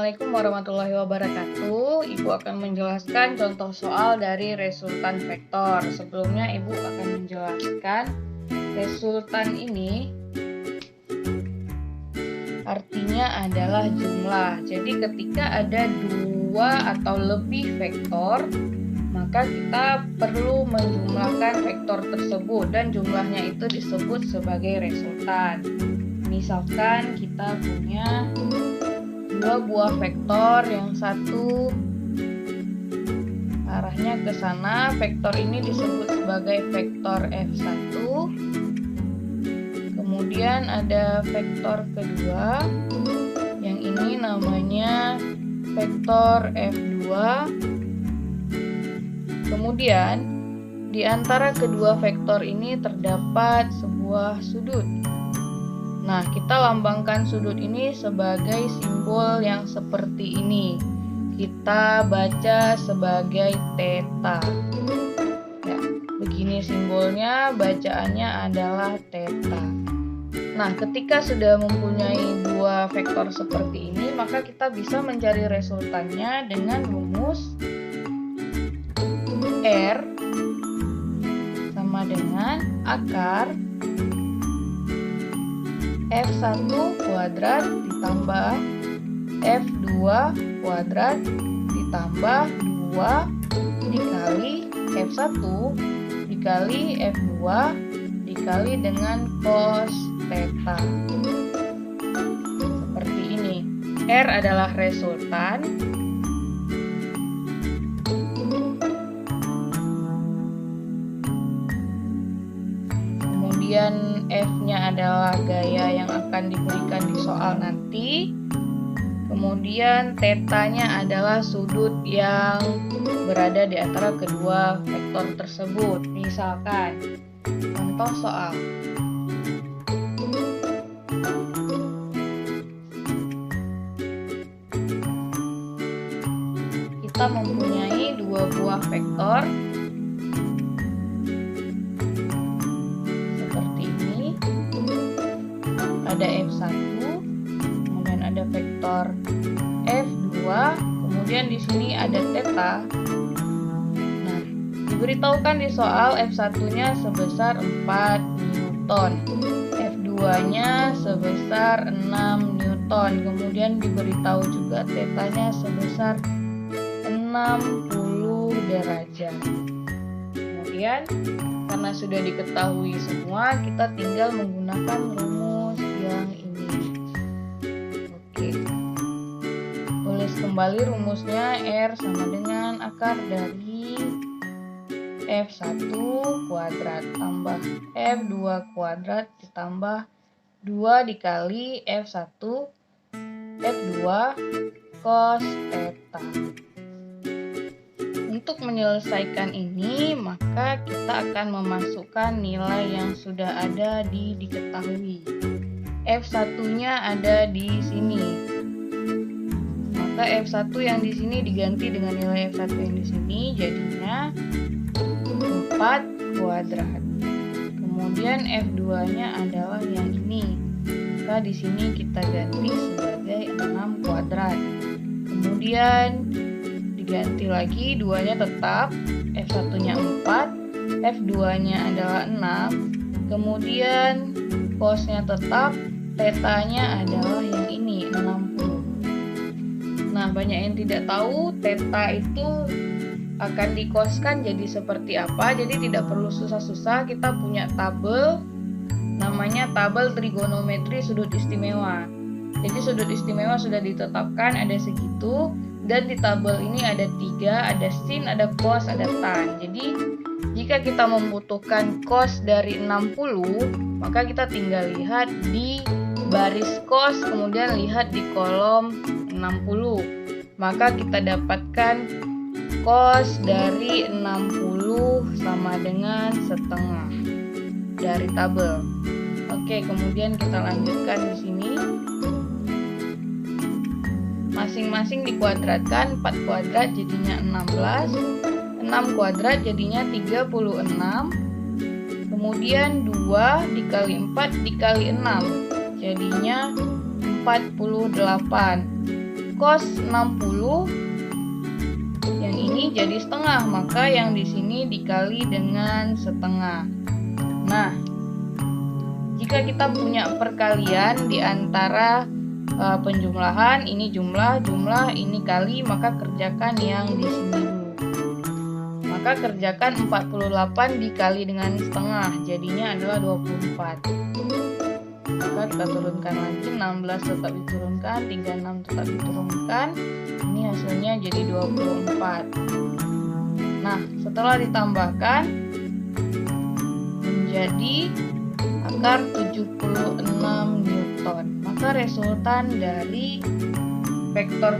Assalamualaikum warahmatullahi wabarakatuh. Ibu akan menjelaskan contoh soal dari resultan vektor. Sebelumnya Ibu akan menjelaskan resultan ini artinya adalah jumlah. Jadi ketika ada dua atau lebih vektor, maka kita perlu menjumlahkan vektor tersebut dan jumlahnya itu disebut sebagai resultan. Misalkan kita punya dua buah vektor, yang satu arahnya ke sana, vektor ini disebut sebagai vektor F1. Kemudian ada vektor kedua, yang ini namanya vektor F2. Kemudian di antara kedua vektor ini terdapat sebuah sudut. Nah, kita lambangkan sudut ini sebagai simbol yang seperti ini. Kita baca sebagai theta. Ya, begini simbolnya, bacaannya adalah theta. Nah, ketika sudah mempunyai dua vektor seperti ini, maka kita bisa mencari resultannya dengan rumus R sama dengan akar F1 kuadrat ditambah F2 kuadrat ditambah 2 dikali F1 dikali F2 dikali dengan cos theta. Seperti ini. R adalah resultan. Kemudian F-nya adalah gaya yang akan diberikan di soal nanti. Kemudian theta-nya adalah sudut yang berada di antara kedua vektor tersebut. Misalkan, contoh soal. Kita mempunyai dua buah vektor. Ada F1, kemudian ada vektor F2, kemudian di sini ada theta. Nah, diberitahukan di soal F1-nya sebesar 4 Newton, F2-nya sebesar 6 Newton, kemudian diberitahu juga theta-nya sebesar 60 derajat. Kemudian, karena sudah diketahui semua, kita tinggal menggunakan rumus yang ini. Oke. Tulis kembali rumusnya. R sama dengan akar dari F1 kuadrat tambah F2 kuadrat ditambah 2 dikali F1 F2 cos theta. Untuk menyelesaikan ini, maka kita akan memasukkan nilai yang sudah ada di diketahui. F1-nya ada di sini. Maka F1 yang di sini diganti dengan nilai F1 yang di sini, jadinya 4 kuadrat. Kemudian F2-nya adalah yang ini. Maka di sini kita ganti sebagai 6 kuadrat. Kemudian diganti lagi, 2-nya tetap, F1-nya 4, F2-nya adalah 6, kemudian cos-nya tetap, theta-nya adalah yang ini, 60. Nah, banyak yang tidak tahu theta itu akan dikoskan jadi seperti apa, jadi tidak perlu susah-susah. Kita punya tabel, namanya tabel trigonometri sudut istimewa. Jadi sudut istimewa sudah ditetapkan, ada segitu. Dan di tabel ini ada 3, ada sin, ada cos, ada tan. Jadi jika kita membutuhkan cos dari 60, maka kita tinggal lihat di baris cos, kemudian lihat di kolom 60. Maka kita dapatkan cos dari 60 sama dengan setengah dari tabel. Oke, kemudian kita lanjutkan di sini. Masing-masing dikuadratkan, 4 kuadrat jadinya 16, 6 kuadrat jadinya 36, kemudian 2 dikali 4 dikali 6 jadinya 48. cos 60 yang ini jadi setengah, maka yang di sini dikali dengan setengah. Nah, jika kita punya perkalian di antara penjumlahan, ini jumlah, ini kali, maka kerjakan yang di sini dulu. Maka kerjakan 48 dikali dengan setengah, jadinya adalah 24. Maka kita turunkan lagi, 16 tetap diturunkan, 36 tetap diturunkan. Ini hasilnya jadi 24. Nah, setelah ditambahkan menjadi akar 76 Newton. Maka resultan dari vektor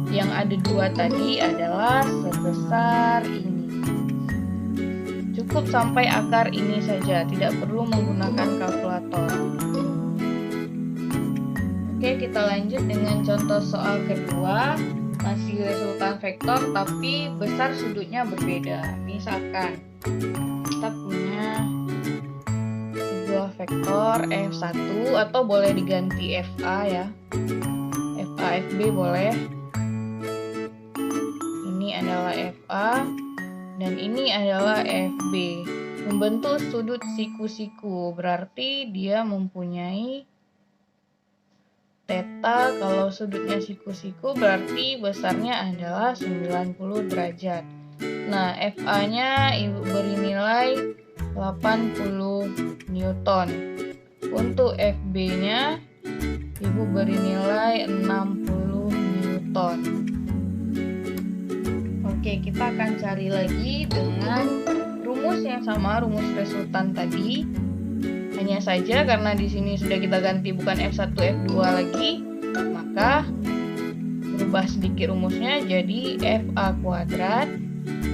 yang ada 2 tadi adalah sebesar ini. Cukup sampai akar ini saja, tidak perlu menggunakan kalkulator. Oke, kita lanjut dengan contoh soal kedua. Masih resultan vektor tapi besar sudutnya berbeda. Misalkan kita punya sebuah vektor F1 atau boleh diganti FA ya. FA, FB boleh. Ini adalah FA dan ini adalah FB. Membentuk sudut siku-siku, berarti dia mempunyai theta. Kalau sudutnya siku-siku berarti besarnya adalah 90 derajat. Nah, FA-nya Ibu beri nilai 80 Newton. Untuk FB-nya Ibu beri nilai 60 Newton. Oke, kita akan cari lagi dengan rumus yang sama, rumus resultan tadi. Hanya saja karena di sini sudah kita ganti bukan F1 F2 lagi, maka berubah sedikit rumusnya jadi FA kuadrat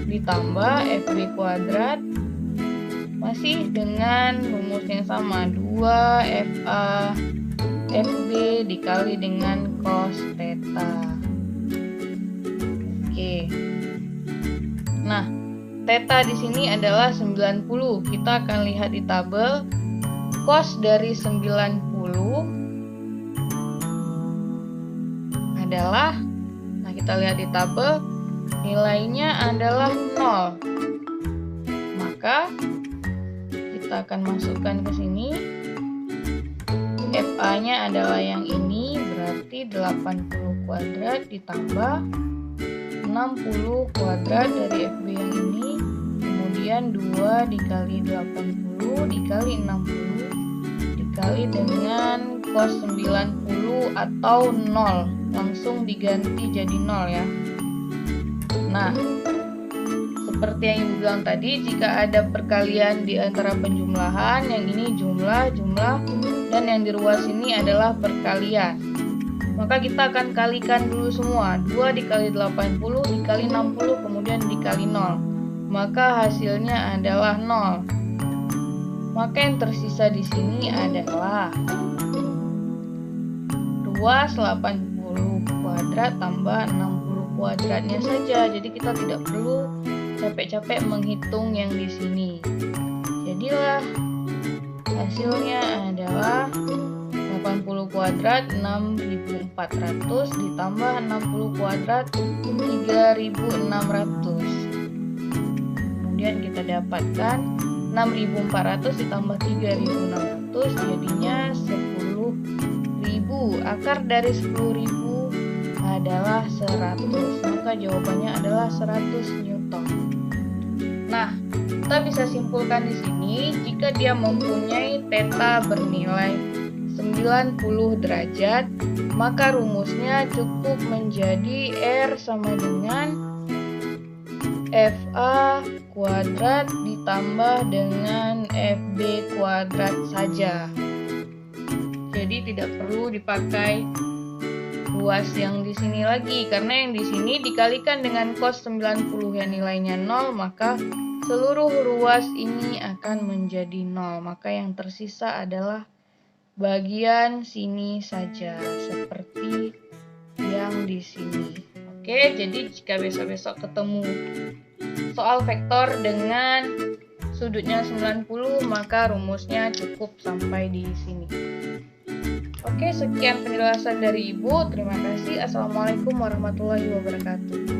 ditambah FB kuadrat masih dengan rumus yang sama, 2 FA FB dikali dengan cos theta. Oke. Nah, theta di sini adalah 90. Kita akan lihat di tabel. Cos dari 90 adalah, nah kita lihat di tabel, nilainya adalah 0. Maka kita akan masukkan ke sini. FA-nya adalah yang ini, berarti 80 kuadrat ditambah 60 kuadrat dari FB yang ini, kemudian 2 dikali 80 dikali 60 dikali dengan cos 90 atau 0, langsung diganti jadi 0 ya. Nah, seperti yang Ibu bilang tadi, jika ada perkalian di antara penjumlahan, yang ini jumlah, dan yang di ruas ini adalah perkalian, maka kita akan kalikan dulu semua. 2 dikali 80 dikali 60 kemudian dikali 0, maka hasilnya adalah 0. Maka yang tersisa di sini adalah ruas 80 kuadrat tambah 60 kuadratnya saja. Jadi kita tidak perlu capek-capek menghitung yang di sini. Jadilah hasilnya adalah 80 kuadrat 6400 ditambah 60 kuadrat 3600. Kemudian kita dapatkan 6400 ditambah 3600 jadinya 10.000. Akar dari 10.000 adalah 100. Maka jawabannya adalah 100 Newton. Nah, kita bisa simpulkan di sini jika dia mempunyai theta bernilai 90 derajat, maka rumusnya cukup menjadi R sama dengan FA kuadrat ditambah dengan FB kuadrat saja. Jadi tidak perlu dipakai ruas yang di sini lagi, karena yang di sini dikalikan dengan cos 90 yang nilainya 0, maka seluruh ruas ini akan menjadi 0. Maka yang tersisa adalah bagian sini saja, seperti yang di sini. Oke, jadi jika besok-besok ketemu soal vektor dengan sudutnya 90, maka rumusnya cukup sampai di sini. Oke, sekian penjelasan dari Ibu. Terima kasih. Assalamualaikum warahmatullahi wabarakatuh.